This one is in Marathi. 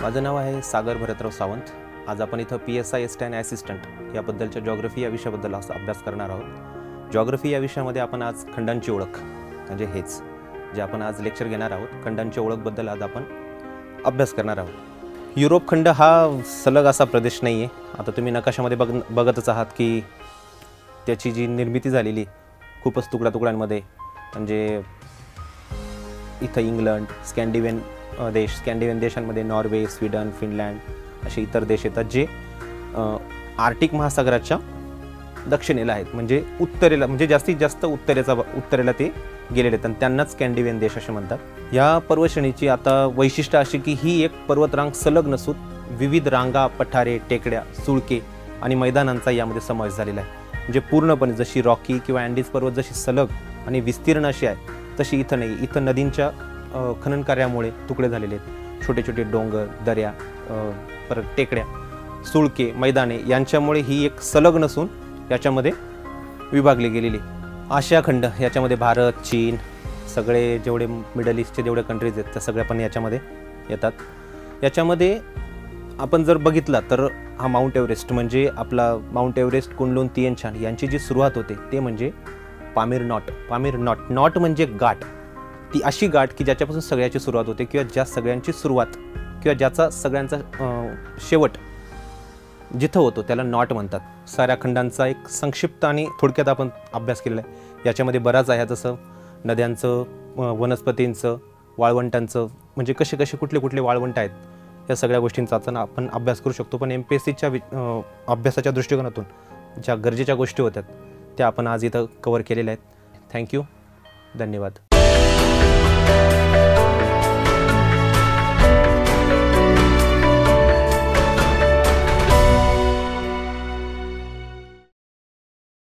माझं नाव आहे सागर भरतराव सावंत। आज आपण इथं PSI स्टॅन असिस्टंट याबद्दलच्या जॉग्राफी या विषयाबद्दल अभ्यास करणार आहोत। जॉग्राफी या विषयामध्ये आपण आज खंडांची ओळख म्हणजे हेच जे आपण आज लेक्चर घेणार आहोत। खंडांची ओळखबद्दल आज आपण अभ्यास करणार आहोत। युरोप खंड हा सलग असा प्रदेश नाही आहे। आता तुम्ही नकाशामध्ये बघतच आहात की त्याची जी निर्मिती झालेली खूपच तुकड्यांमध्ये, म्हणजे इथं इंग्लंड, स्कॅन्डिनेव्हियन देशांमध्ये नॉर्वे, स्वीडन, फिनलँड असे इतर देश येतात जे आर्टिक महासागराच्या दक्षिणेला आहेत, म्हणजे उत्तरेला, म्हणजे जास्तीत जास्त उत्तरेला ते गेलेले आहेत आणि त्यांनाच स्कॅन्डिनेव्हियन देश असे म्हणतात। या पर्वतश्रेणीची आता वैशिष्ट्य अशी की ही एक पर्वतरांग सलग नसून विविध रांगा, पठारे, टेकड्या, सुळके आणि मैदानांचा यामध्ये समावेश झालेला आहे। म्हणजे पूर्णपणे जशी रॉकी किंवा अँडीज पर्वत जशी सलग आणि विस्तीर्ण अशी आहे तशी इथं नाही। इथं नदींच्या खनन कार्यामुळे तुकडे झालेले आहेत। छोटे छोटे डोंगर, दऱ्या, परत टेकड्या, सुळके, मैदाने यांच्यामुळे ही एक सलग नसून याच्यामध्ये विभागली गेलेली। आशिया खंड याच्यामध्ये भारत, चीन, सगळे जेवढे मिडल ईस्टचे जेवढे कंट्रीज आहेत त्या सगळ्या पण याच्यामध्ये येतात। याच्यामध्ये आपण जर बघितला तर हा माउंट एव्हरेस्ट म्हणजे आपला माउंट एव्हरेस्ट, कुनलुन, तिएनशान यांची जी सुरुवात होते ते म्हणजे पामीर नॉट म्हणजे गाठ, ती अशी गाठ की ज्याच्यापासून सगळ्याची सुरुवात होते किंवा ज्या सगळ्यांची सुरुवात किंवा ज्याचा सगळ्यांचा शेवट जिथं होतो त्याला नॉट म्हणतात। साऱ्या खंडांचा एक संक्षिप्त आणि थोडक्यात आपण अभ्यास केलेला आहे। याच्यामध्ये बराच आहे, जसं नद्यांचं, वनस्पतींचं, वाळवंटांचं, म्हणजे कसे कुठले वाळवंट आहेत या सगळ्या गोष्टींचा आपण अभ्यास करू शकतो। पण MPSCच्या अभ्यासाच्या दृष्टिकोनातून ज्या गरजेच्या गोष्टी होत्या त्या आपण आज इथं कव्हर केलेल्या आहेत। थँक्यू, धन्यवाद।